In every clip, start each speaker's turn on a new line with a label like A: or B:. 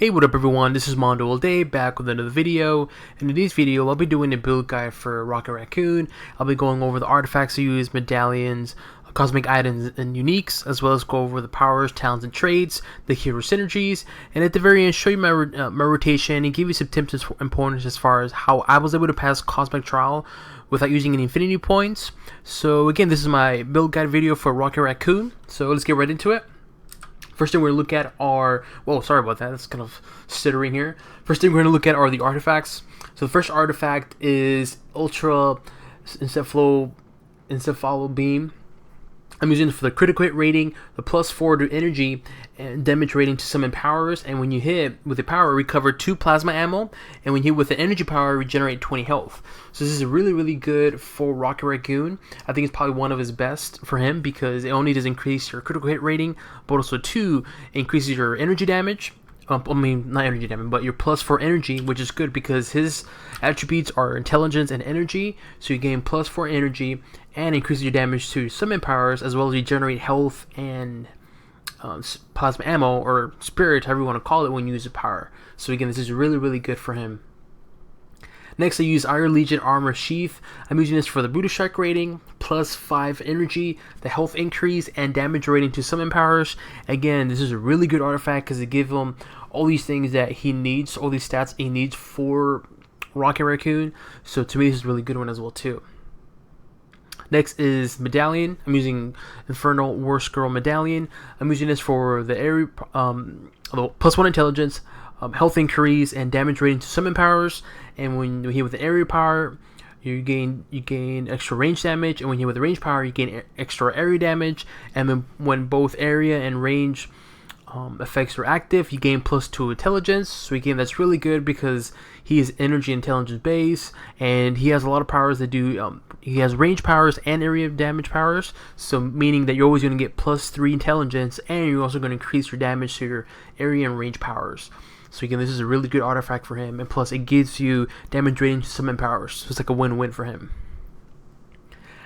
A: Hey, what up everyone, this is MandoAllDay back with another video. In today's video, I'll be doing a build guide for Rocket Raccoon. I'll be going over the artifacts I use, medallions, cosmic items, and uniques, as well as go over the powers, talents, and traits, the hero synergies, and at the very end, show you my rotation and give you some tips and pointers as far as how I was able to pass Cosmic Trial without using any infinity points. So again, this is my build guide video for Rocket Raccoon, so let's get right into it. First thing we're going to look at are, well, sorry about that, that's kind of stuttering here. First thing we're going to look at are the artifacts. So the first artifact is Ultra Encephalo Beam. I'm using it for the critical hit rating, the +4 to energy, and damage rating to summon powers. And when you hit with the power, recover 2 plasma ammo. And when you hit with the energy power, regenerate 20 health. So this is really good for Rocket Raccoon. I think it's probably one of his best for him because it only does increase your critical hit rating, but also 2 increases your energy damage. I mean, not energy damage, but your +4 energy, which is good because his attributes are intelligence and energy. So you gain +4 energy and increases your damage to summon powers, as well as regenerate health and plasma ammo, or spirit, however you want to call it, when you use a power. So again, this is really good for him. Next, I use Iron Legion Armor Sheath. I'm using this for the Brutal Strike rating, +5 energy, the health increase, and damage rating to summon powers. Again, this is a really good artifact because it gives him all these things that he needs, all these stats he needs for Rocket Raccoon. So to me, this is a really good one as well too. Next is Medallion. I'm using Infernal Worst Girl Medallion. I'm using this for the area, +1 intelligence, health increase, and damage rating to summon powers. And when you hit with the area power, you gain extra range damage. And when you hit with the range power, you gain extra area damage. And then when both area and range effects are active, you gain +2 intelligence. So again, that's really good because he is energy intelligence base, and he has a lot of powers that do he has range powers and area damage powers, so meaning that you're always going to get +3 intelligence, and you're also going to increase your damage to your area and range powers. So again, this is a really good artifact for him, and plus it gives you damage rating to summon powers, so it's like a win-win for him.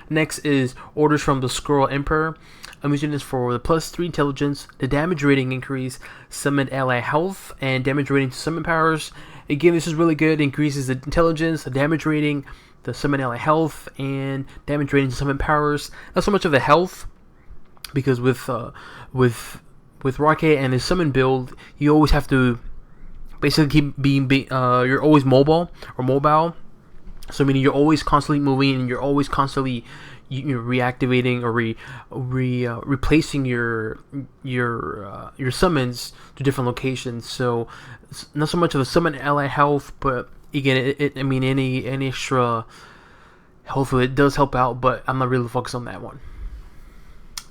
A: Next is Orders from the Squirrel Emperor. I'm using this for the +3 intelligence, the damage rating increase, summon ally health, and damage rating to summon powers. Again, this is really good. It increases the intelligence, the damage rating, the summon ally health, and damage rating to summon powers. Not so much of the health, because with Rocket and his summon build, you always have to basically keep being you're always mobile. So meaning you're always constantly moving, and you're always constantly reactivating or replacing your summons to different locations. So it's not so much of a summon ally health, but again, I mean any extra health, it does help out, but I'm not really focused on that one.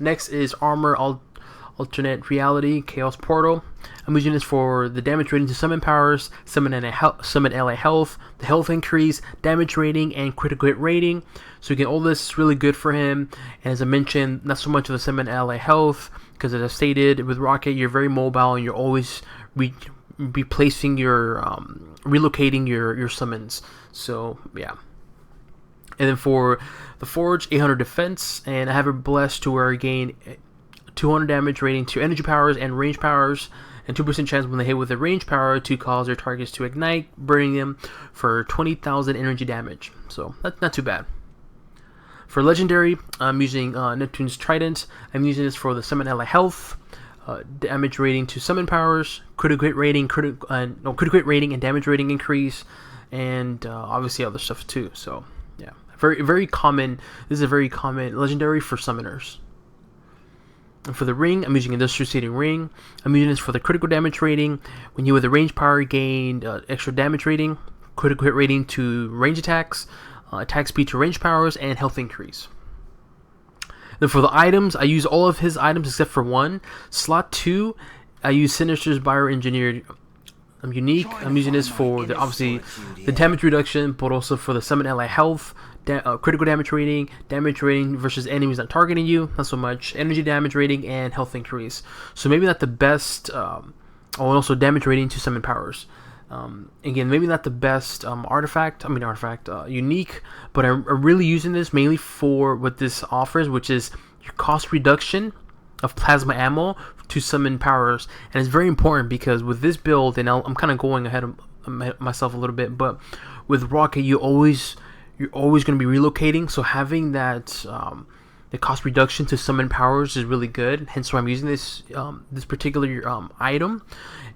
A: Next is Armor Alternate Reality Chaos Portal. I'm using this for the damage rating to summon powers, summon ally health, the health increase, damage rating, and critical hit rating. So again, all this is really good for him. And as I mentioned, not so much of the summon ally health, because as I stated, with Rocket, you're very mobile and you're always replacing your relocating your summons. So yeah. And then for the Forge, 800 defense, and I have it blessed to where I gain 200 damage rating to energy powers and range powers, and 2% chance when they hit with a range power to cause their targets to ignite, burning them for 20,000 energy damage. So that's not too bad. For legendary, I'm using Neptune's Trident. I'm using this for the summon ally health, damage rating to summon powers, critical hit rating, critical hit rating and damage rating increase, and obviously other stuff too. So yeah, very common. This is a very common legendary for summoners. And for the ring, I'm using Industrial Seating Ring. I'm using this for the critical damage rating. When you with the range power, gain extra damage rating, critical hit rating to range attacks, attack speed to range powers, and health increase. Then for the items, I use all of his items except for one. Slot 2, I use Sinister's Bioengineered Unique. I'm using this for obviously the damage reduction, but also for the summon ally health, critical damage rating versus enemies not targeting you, not so much, energy damage rating, and health increase. So maybe not the best, and also damage rating to summon powers. Again, maybe not the best artifact, unique, but I'm really using this mainly for what this offers, which is your cost reduction of plasma ammo to summon powers, and it's very important because with this build, and I'm kind of going ahead of myself a little bit, but with Rocket, you're always going to be relocating, so having that the cost reduction to summon powers is really good. Hence why I'm using this this particular item.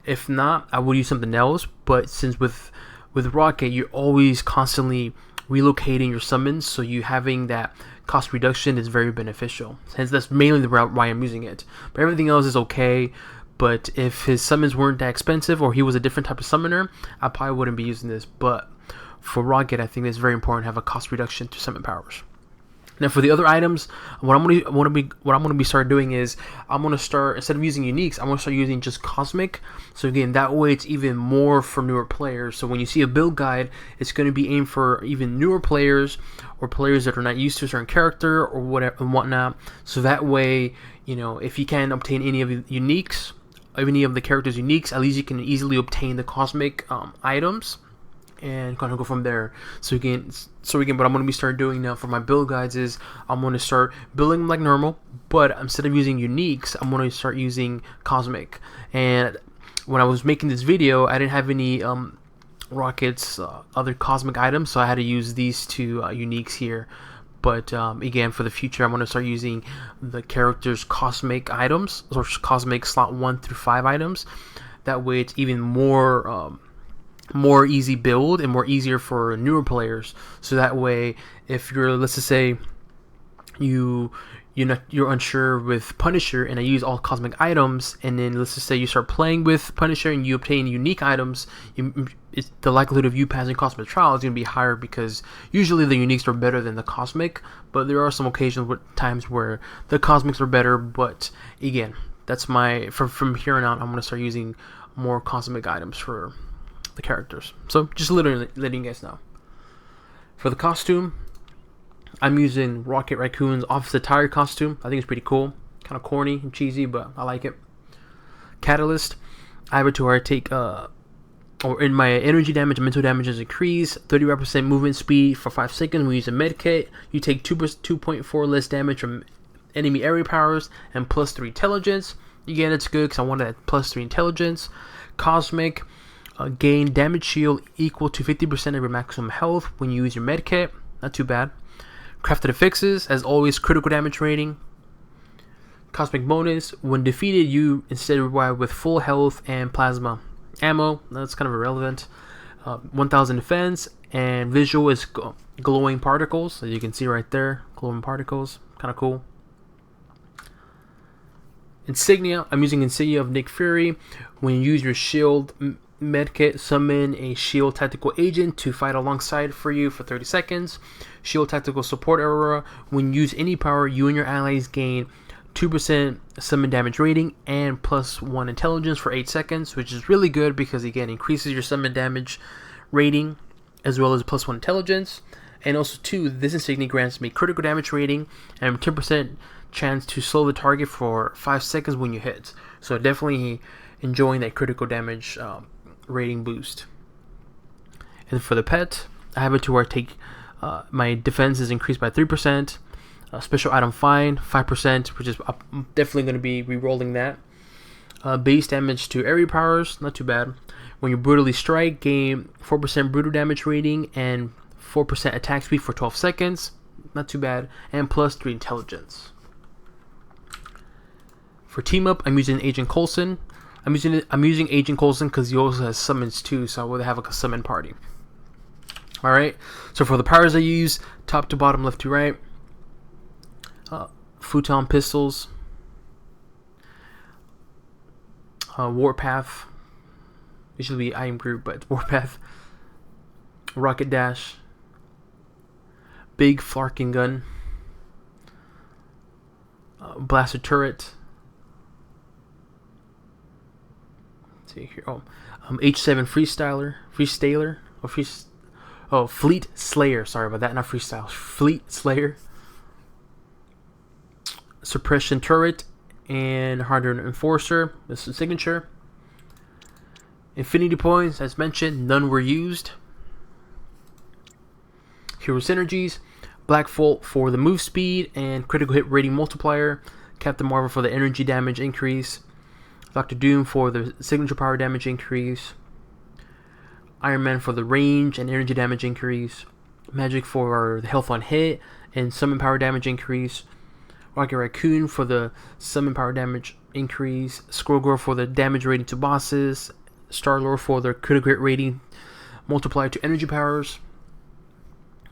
A: If not, I would use something else. But since with Rocket, you're always constantly relocating your summons, so you having that cost reduction is very beneficial. Hence, that's mainly the route why I'm using it. But everything else is okay. But if his summons weren't that expensive, or he was a different type of summoner, I probably wouldn't be using this. But for Rocket, I think it's very important to have a cost reduction to summon powers. Now for the other items, what I'm gonna be start doing is I'm gonna start, instead of using uniques, I'm gonna start using just cosmic. So again, that way it's even more for newer players. So when you see a build guide, it's gonna be aimed for even newer players or players that are not used to a certain character or whatever and whatnot. So that way, you know, if you can't obtain any of the uniques, any of the characters' uniques, at least you can easily obtain the cosmic items and kind of go from there. So again, what I'm going to be start doing now for my build guides is I'm going to start building them like normal, but instead of using uniques, I'm going to start using cosmic. And when I was making this video, I didn't have any Rocket's other cosmic items, so I had to use these two uniques here. But again, for the future, I'm going to start using the characters' cosmic items, or cosmic slot 1 through 5 items. That way it's even more easy build and more easier for newer players. So that way, if you're, let's just say you're unsure with Punisher, and I use all cosmic items, and then let's just say you start playing with Punisher and you obtain unique items, the likelihood of you passing cosmic trial is going to be higher, because usually the uniques are better than the cosmic, but there are some occasions times where the cosmics are better. But again, that's from here on out, I'm going to start using more cosmic items for the characters. So just literally letting you guys know. For the costume, I'm using Rocket Raccoon's office attire costume. I think it's pretty cool. Kind of corny and cheesy, but I like it. Catalyst, I have it to where I take or in my energy damage and mental damage is increased, 35% movement speed for 5 seconds. When you use a med kit, you take 2.4 less damage from enemy area powers and +3 intelligence. Again, it's good because I wanted that +3 intelligence. Cosmic, gain damage shield equal to 50% of your maximum health when you use your med kit. Not too bad. Crafted affixes, as always, critical damage rating. Cosmic bonus, when defeated, you instead revive with full health and plasma ammo. That's kind of irrelevant. 1000 defense, and visual is glowing particles, as you can see right there. Glowing particles, kind of cool. Insignia, I'm using Insignia of Nick Fury. When you use your shield medkit, summon a shield tactical agent to fight alongside for you for 30 seconds. Shield tactical support aura, when you use any power, you and your allies gain 2% summon damage rating and +1 intelligence for 8 seconds, which is really good because again increases your summon damage rating as well as +1 intelligence. And also too, this insignia grants me critical damage rating and 10% chance to slow the target for 5 seconds when you hit. So definitely enjoying that critical damage rating boost. And for the pet, I have it to where I take my defense is increased by 3%. Special item find 5%, which is I'm definitely going to be re-rolling that. Base damage to area powers, not too bad. When you brutally strike, gain 4% brutal damage rating and 4% attack speed for 12 seconds, not too bad, and +3 intelligence. For team up, I'm using Agent Coulson. I'm using Agent Coulson because he also has summons too, so I would have a summon party. Alright, so for the powers I use, top to bottom, left to right. Futon pistols, Warpath, it should be item group, but it's Warpath. Rocket Dash, Big Flarking Gun, Blaster Turret. Let's see here. H7 Fleet Slayer. Sorry about that, not freestyle. Fleet Slayer. Suppression Turret and Hardened Enforcer. This is signature. Infinity points, as mentioned, none were used. Hero synergies. Black Bolt for the move speed and critical hit rating multiplier. Captain Marvel for the energy damage increase, Doctor Doom for the signature power damage increase, Iron Man for the range and energy damage increase, Magic for the health on hit and summon power damage increase, Rocket Raccoon for the summon power damage increase, Squirrel for the damage rating to bosses, Star-Lord for the critical hit rating multiplied to energy powers,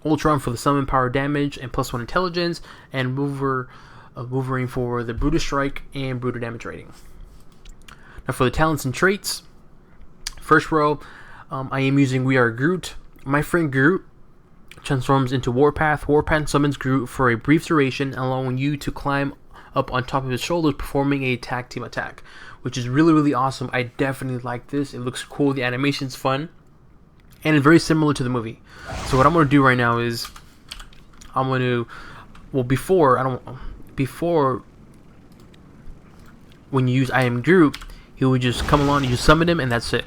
A: Ultron for the summon power damage and +1 intelligence, and Wolverine for the Brutal Strike and Brutal damage rating. Now for the talents and traits, first row, I am using We Are Groot. My friend Groot transforms into Warpath. Warpath summons Groot for a brief duration, allowing you to climb up on top of his shoulders, performing a tag team attack, which is really awesome. I definitely like this. It looks cool. The animation's fun, and it's very similar to the movie. So what I'm going to do right now is I'm going to, well, before when you use I Am Groot, he would just come along, you just summon him, and that's it.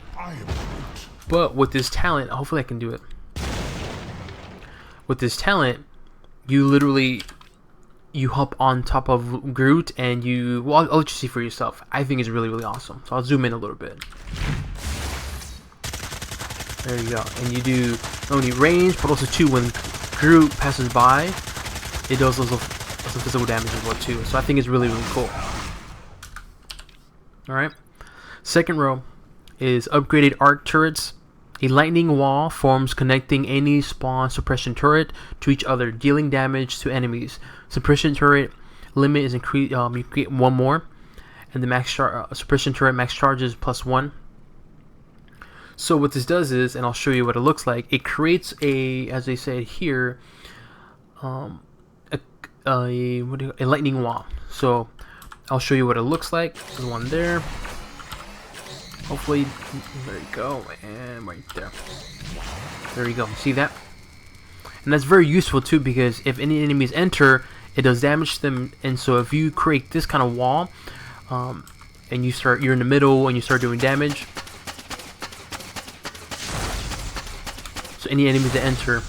A: But with this talent, hopefully I can do it. With this talent, you literally, you hop on top of Groot and you, well, I'll let you see for yourself. I think it's really awesome. So I'll zoom in a little bit. There you go. And you do not only range, but also too, when Groot passes by, it does also some physical damage as well too. So I think it's really cool. Alright. Second row is upgraded arc turrets. A lightning wall forms connecting any spawn suppression turret to each other, dealing damage to enemies. Suppression turret limit is increased. You get one more, and the max suppression turret max charge is +1. So what this does is, and I'll show you what it looks like. It creates a, as they said here, a lightning wall. So I'll show you what it looks like. There's one there. Hopefully, there you go, and right there. There you go. See that? And that's very useful too, because if any enemies enter, it does damage to them. And so if you create this kind of wall, and you're in the middle and you start doing damage, so any enemies that enter,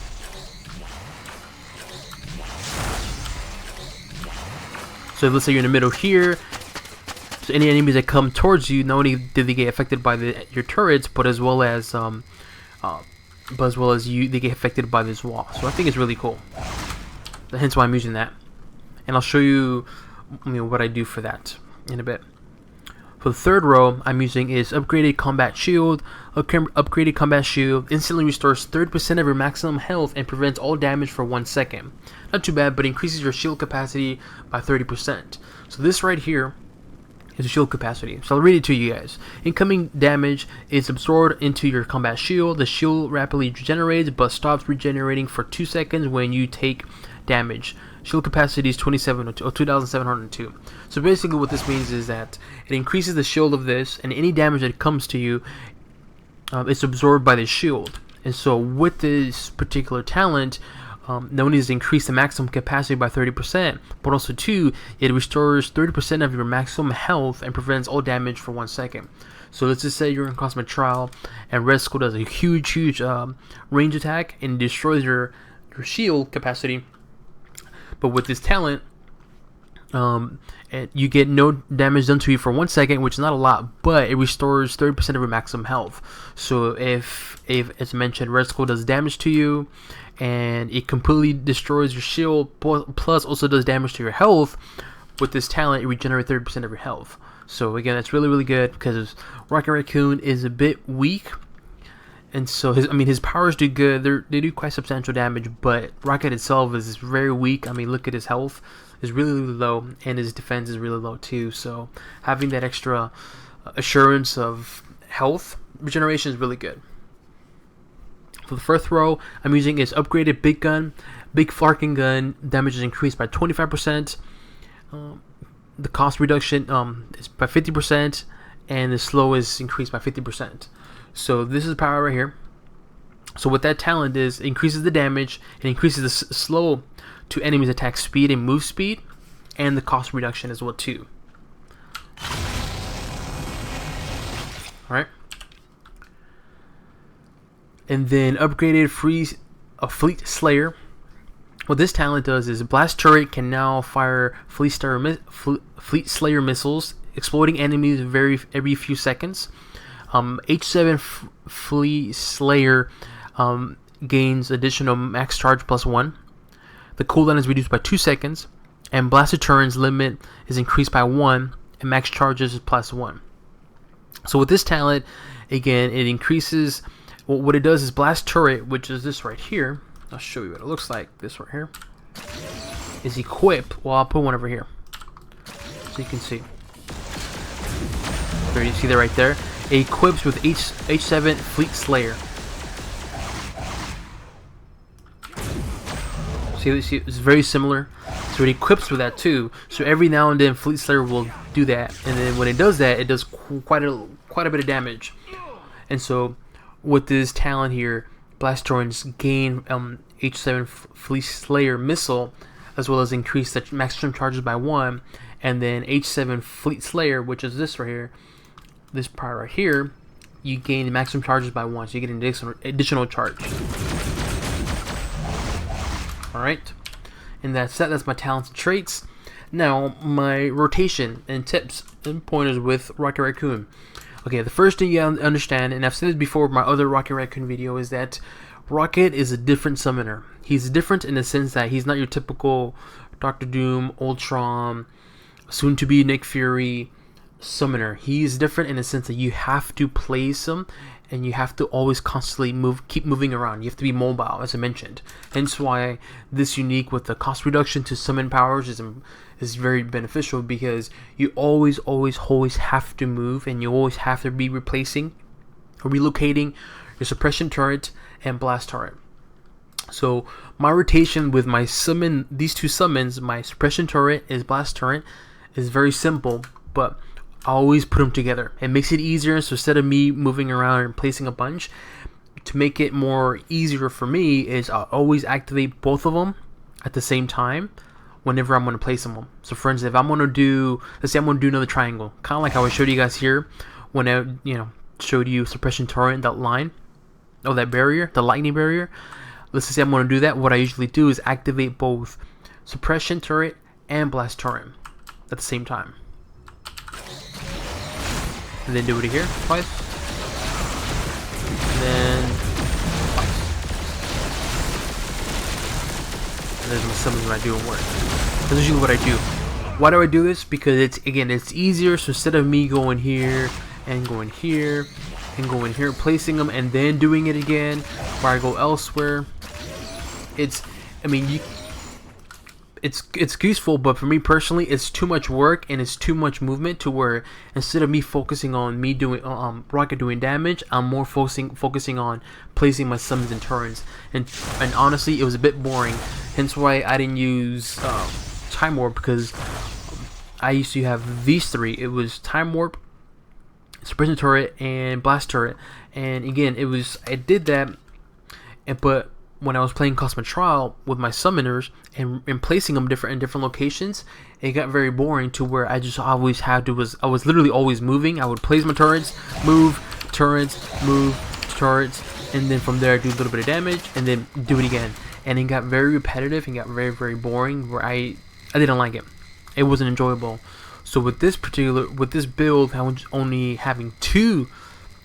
A: so let's say you're in the middle here. So any enemies that come towards you, not only do they get affected by your turrets, but as well as they get affected by this wall. So I think it's really cool. Hence why I'm using that, and I'll show you, what I do for that in a bit. For the third row, I'm using is upgraded combat shield. Upgraded combat shield instantly restores 30% of your maximum health and prevents all damage for 1 second. Not too bad, but increases your shield capacity by 30%. So this right here is a shield capacity. So I'll read it to you guys. Incoming damage is absorbed into your combat shield. The shield rapidly regenerates but stops regenerating for 2 seconds when you take damage. Shield capacity is 2,702. So basically what this means is that it increases the shield of this, and any damage that comes to you, it's absorbed by the shield. And so with this particular talent, not only does it increase the maximum capacity by 30%, but also too, it restores 30% of your maximum health and prevents all damage for 1 second. So let's just say you're in Cosmic Trial and Red Skull does a huge range attack and destroys your shield capacity. But with this talent, you get no damage done to you for 1 second, which is not a lot, but it restores 30% of your maximum health. So if as mentioned, Red Skull does damage to you, and it completely destroys your shield, plus also does damage to your health, with this talent, it regenerates 30% of your health. So again, that's really good, because Rocket Raccoon is a bit weak. And so his powers do good. They do quite substantial damage, but Rocket itself is very weak. Look at his health is really low, and his defense is really low too. So having that extra assurance of health regeneration is really good. For the first row, I'm using is upgraded big gun. Big Flarkin gun damage is increased by 25%. The cost reduction is by 50%, and the slow is increased by 50%. So this is the power right here. So what that talent is, it increases the damage, it increases the slow to enemies' attack speed and move speed, and the cost reduction as well too. Alright. And then upgraded Fleet Slayer. What this talent does is Blast Turret can now fire Fleet Slayer missiles, exploding enemies every few seconds. H7 Fleet Slayer gains additional max charge +1. The cooldown is reduced by 2 seconds, and Blaster Turret's limit is increased by 1, and max charges is +1. So with this talent, again, it increases. What it does is Blast Turret, which is this right here. I'll show you what it looks like. This right here is equipped. Well, I'll put one over here so you can see. There, you see that right there. It equips with H7 Fleet Slayer. See, it's very similar. So it equips with that too. So every now and then, Fleet Slayer will do that, and then when it does that, it does quite a bit of damage. And so with this talent here, Blast Turrets gain H7 Fleet Slayer missile, as well as increase the maximum charges by 1, and then H7 Fleet Slayer, which is this right here, this part right here, you gain the maximum charges by 1, so you get an additional charge. Alright, and that's my talents and traits. Now, my rotation and tips and pointers with Rocket Raccoon. Okay, the first thing you understand, and I've said this before in my other Rocket Raccoon video, is that Rocket is a different summoner. He's different in the sense that he's not your typical Doctor Doom, Ultron, soon-to-be Nick Fury summoner. He's different in the sense that you have to place him, and you have to always constantly keep moving around. You have to be mobile, as I mentioned. Hence why this unique with the cost reduction to summon powers is very beneficial, because you always have to move, and you always have to be replacing or relocating your suppression turret and blast turret. So my rotation with my these two summons, my suppression turret and blast turret, is very simple, but I always put them together. It makes it easier, so instead of me moving around and placing a bunch, to make it more easier for me is I always activate both of them at the same time whenever I'm going to place them. So for instance, if I'm going to do, let's say I'm going to do another triangle, kind of like how I showed you guys here when I showed you suppression turret and that line, oh, that barrier, the lightning barrier. Let's say I'm going to do that. What I usually do is activate both suppression turret and blast turret at the same time. And then do it here twice. And then twice. And there's my summons when I do it work. That's usually what I do. Why do I do this? Because it's easier. So instead of me going here and going here and going here, placing them and then doing it again, where I go elsewhere, it's useful, but for me personally, it's too much work and it's too much movement to where instead of me focusing on me doing Rocket doing damage, I'm more focusing on placing my summons and turns, and honestly, it was a bit boring. Hence why I didn't use Time Warp, because I used to have these three. It was Time Warp, Suppression Turret, and Blast Turret, and again, I did that, but when I was playing Cosmic Trial with my summoners and placing them in different locations, it got very boring to where I was literally always moving. I would place my turrets, move, turrets, and then from there I do a little bit of damage and then do it again. And it got very repetitive and got very, very boring, where I didn't like it. It wasn't enjoyable. So with this build, I was only having 2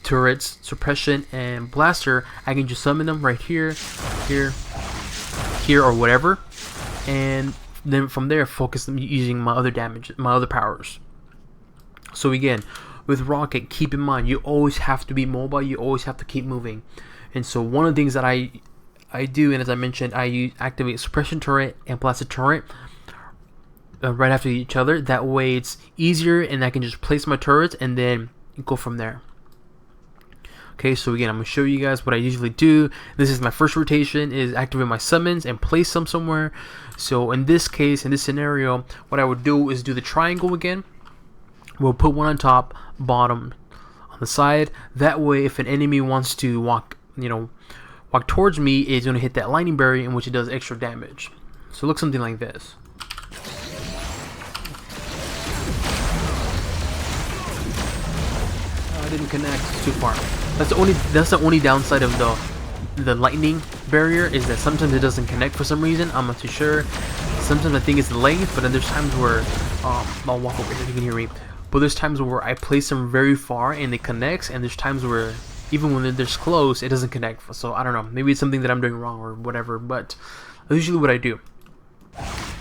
A: turrets, suppression and blaster. I can just summon them right here, or whatever, and then from there focus them using my other powers. So again, with Rocket, keep in mind you always have to be mobile. You always have to keep moving. And so one of the things that I do, and as I mentioned, I activate suppression turret and blaster turret right after each other. That way it's easier, and I can just place my turrets and then go from there. Okay, so again, I'm going to show you guys what I usually do. This is my first rotation, is activate my summons and place them somewhere. So in this case, in this scenario, what I would do is do the triangle again. We'll put one on top, bottom on the side. That way, if an enemy wants to walk towards me, it's going to hit that lightning barrier, in which it does extra damage. So it looks something like this. I didn't connect, it's too far. That's the only downside of the lightning barrier is that sometimes it doesn't connect for some reason. I'm not too sure. Sometimes I think it's the length, but then there's times where I'll walk over here, you can hear me. But there's times where I place them very far and it connects, and there's times where even when they're this close, it doesn't connect. So I don't know. Maybe it's something that I'm doing wrong or whatever. But that's usually what I do.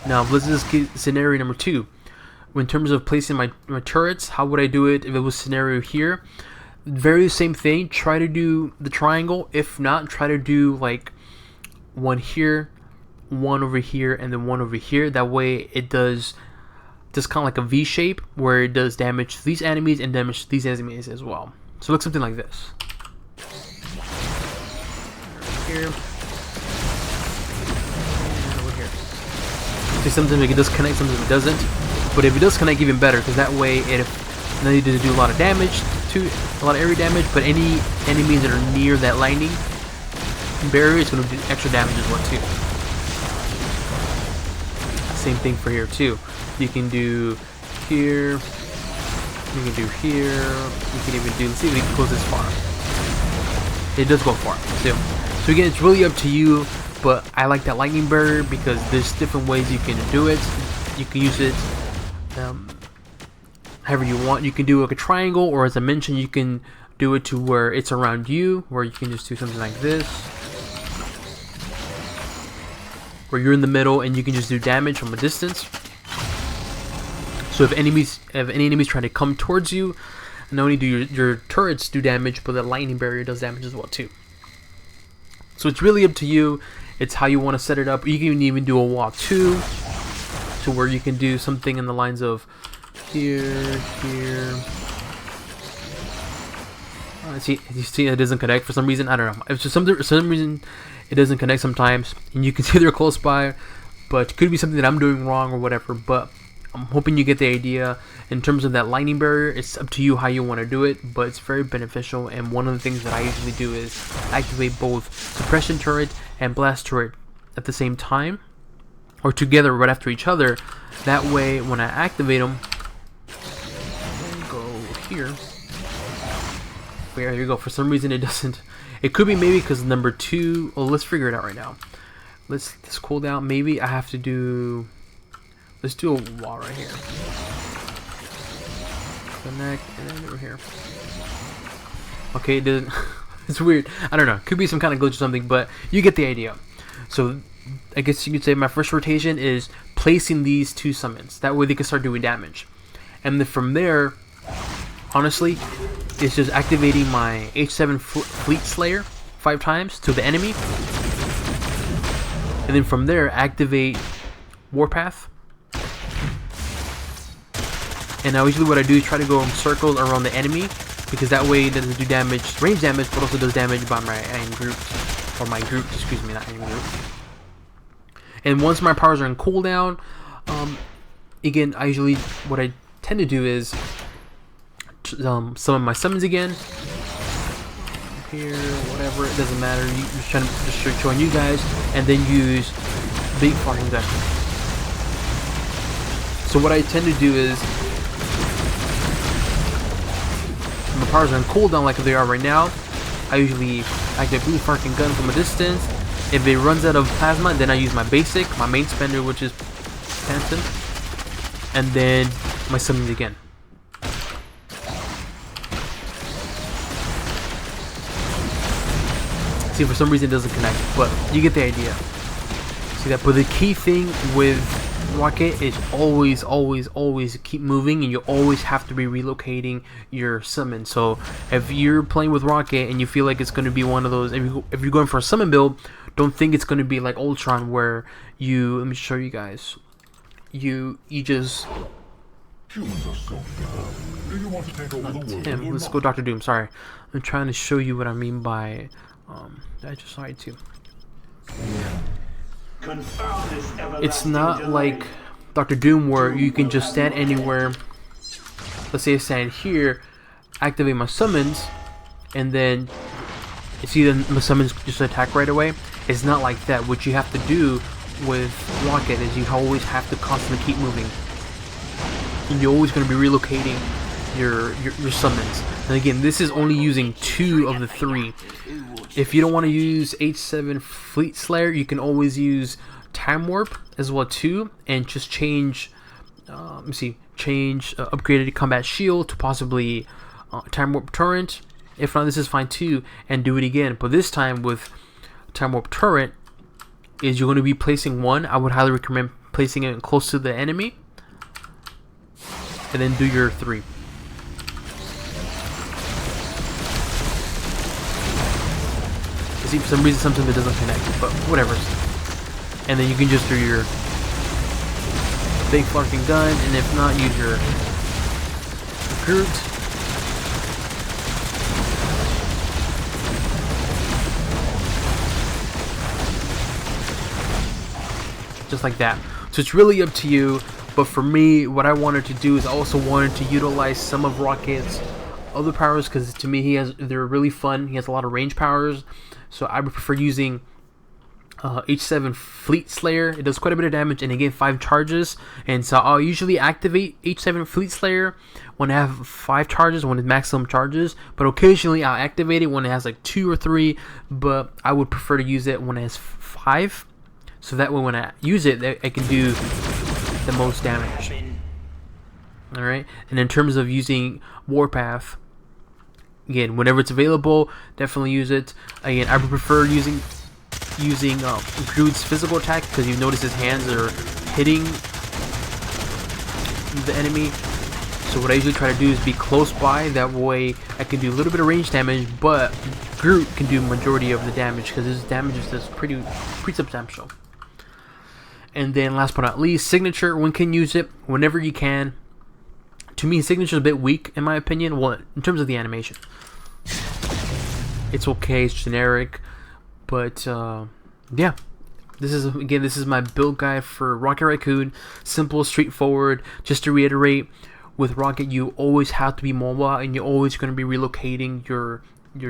A: Now let's just get scenario number 2. In terms of placing my turrets, how would I do it if it was scenario here? Very same thing. Try to do the triangle. If not, try to do like one here, one over here, and then one over here. That way it does just kind of like a V shape where it does damage to these enemies and damage to these enemies as well. So it looks something like this. Here. And over here. See, sometimes it does connect, sometimes it doesn't. But if it does connect, even better, because that way it not need to do a lot of damage, a lot of area damage, but any enemies that are near that lightning barrier is going to do extra damage as well too. Same thing for here too. You can do here, you can do here, you can even do, let's see if it goes this far. It does go far too. So again, it's really up to you, but I like that lightning barrier because there's different ways you can do it. You can use it however you want. You can do like a triangle, or as I mentioned, you can do it to where it's around you, where you can just do something like this, where you're in the middle and you can just do damage from a distance. So if any enemies try to come towards you, not only do your turrets do damage, but the lightning barrier does damage as well too. So it's really up to you. It's how you want to set it up. You can even do a wall too, to where you can do something in the lines of here. See, you see it doesn't connect for some reason. I don't know. It's just for some reason it doesn't connect sometimes, and you can see they're close by, but it could be something that I'm doing wrong or whatever. But I'm hoping you get the idea. In terms of that lightning barrier, it's up to you how you want to do it, but it's very beneficial. And one of the things that I usually do is activate both suppression turret and blast turret at the same time, or together right after each other. That way, when I activate them, go here. There you go. For some reason, it doesn't. It could be maybe because number 2. Well, let's figure it out right now. Let's cool down. Maybe I have to do. Let's do a wall right here. Connect, and then over here. Okay, it didn't. It's weird. I don't know. Could be some kind of glitch or something, but you get the idea. So I guess you could say my first rotation is placing these 2 summons. That way they can start doing damage. And then from there, honestly, it's just activating my H7 Fleet Slayer 5 times to the enemy. And then from there, activate Warpath. And now usually what I do is try to go in circles around the enemy, because that way it doesn't do damage, range damage, but also does damage by my aim group. Or my group, excuse me, not aim group. And once my powers are in cooldown, again, what I tend to do is summon my summons again. Here, whatever, it doesn't matter. Just showing you guys, and then use big fucking gun. So what I tend to do is, my powers are on cooldown like they are right now. I usually activate blue fucking gun from a distance. If it runs out of plasma, then I use my basic, my main spender, which is Phantom, and then my summons again. See, for some reason it doesn't connect, but you get the idea. See that? But the key thing with Rocket is always keep moving, and you always have to be relocating your summon. So if you're playing with Rocket and you feel like it's going to be one of those, if you're going for a summon build, don't think it's going to be like Ultron where you, let me show you guys, you just let's go Dr. Doom. Sorry, I'm trying to show you what I mean by I just lied to. It's not like Dr. Doom where you can just stand anywhere. Let's say I stand here, activate my summons, and then you see my summons just attack right away. It's not like that. What you have to do with Rocket is you always have to constantly keep moving. And you're always going to be relocating your summons. And again, this is only using 2 of the 3. If you don't want to use H7 Fleet Slayer, you can always use Time Warp as well too, and just change upgraded combat shield to possibly Time Warp Turret. If not, this is fine too, and do it again. But this time with Time Warp Turret, is you're going to be placing one. I would highly recommend placing it close to the enemy, and then do your 3. See, for some reason sometimes it doesn't connect, but whatever. And then you can just do your big flarking gun, and if not, use your Groot. Just like that. So it's really up to you, but for me, what I wanted to do is I also wanted to utilize some of Rocket's other powers, because to me they're really fun. He has a lot of range powers, so I would prefer using H7 Fleet Slayer. It does quite a bit of damage, and again 5 charges, and so I'll usually activate H7 Fleet Slayer when I have 5 charges, when it's maximum charges, but occasionally I'll activate it when it has like 2 or 3, but I would prefer to use it when it has 5, so that way when I use it I can do the most damage. Alright, and in terms of using Warpath, again, whenever it's available, definitely use it. Again, I would prefer using Groot's physical attack, because you notice his hands are hitting the enemy. So what I usually try to do is be close by, that way I can do a little bit of range damage, but Groot can do majority of the damage, because his damage is just pretty substantial. And then last but not least, Signature. One can use it whenever you can. To me, Signature is a bit weak in my opinion. Well, in terms of the animation, it's okay, it's generic, but yeah, this is my build guide for Rocket Raccoon. Simple, straightforward. Just to reiterate, with Rocket, you always have to be mobile, and you're always going to be relocating your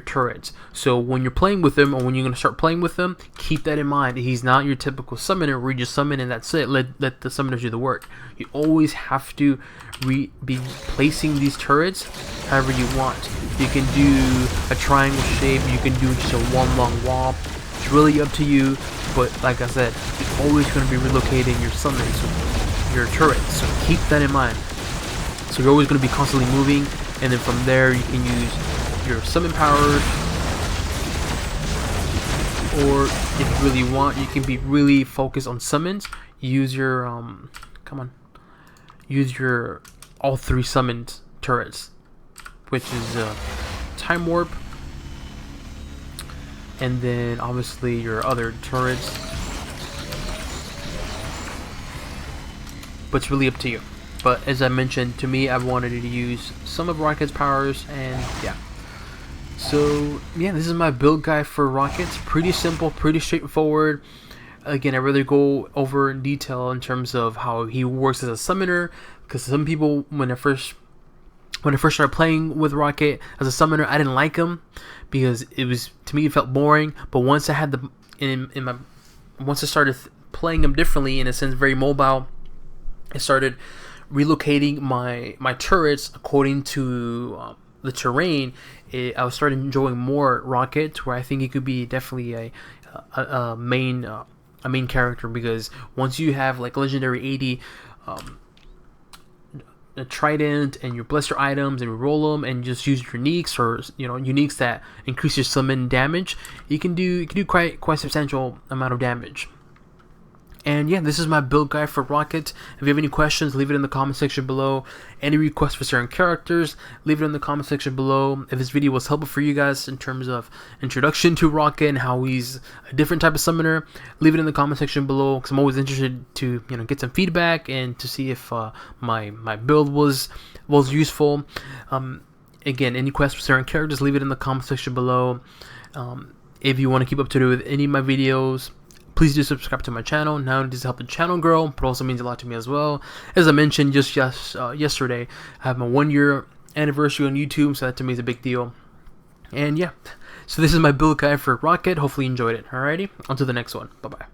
A: turrets. So when you're playing with him, or when you're going to start playing with him, keep that in mind. He's not your typical summoner where you just summon and that's it. Let the summoners do the work. You always have to be placing these turrets however you want. You can do a triangle shape, you can do just a one long wall. It's really up to you, but like I said, you're always going to be relocating your summons, your turrets, so keep that in mind. So you're always going to be constantly moving, and then from there you can use your summon powers, or if you really want, you can be really focused on summons. Use your use your all 3 summoned turrets, which is Time Warp, and then obviously your other turrets. But it's really up to you. But as I mentioned, to me, I wanted to use some of Rocket's powers, and yeah. So yeah, this is my build guide for Rockets. Pretty simple, pretty straightforward. Again, I really go over in detail in terms of how he works as a summoner, because some people, when I first started playing with Rocket as a summoner, I didn't like him because to me it felt boring. But once I had once I started playing him differently, in a sense very mobile, I started relocating my turrets according to the terrain. I was starting enjoying more Rocket, where I think he could be definitely a main character, because once you have like legendary 80, a trident, and your blister items, and roll them, and just use your uniques, or uniques that increase your summon damage, you can do quite substantial amount of damage. And yeah, this is my build guide for Rocket. If you have any questions, leave it in the comment section below. Any requests for certain characters, leave it in the comment section below. If this video was helpful for you guys in terms of introduction to Rocket and how he's a different type of summoner, leave it in the comment section below, because I'm always interested to get some feedback and to see if my build was useful. Again, any questions for certain characters, leave it in the comment section below. If you want to keep up to date with any of my videos, please do subscribe to my channel. Not only does it help the channel grow, but also means a lot to me as well. As I mentioned just yesterday, I have my 1-year anniversary on YouTube, so that to me is a big deal. And yeah, so this is my build guide for Rocket. Hopefully you enjoyed it. Alrighty, on to the next one. Bye-bye.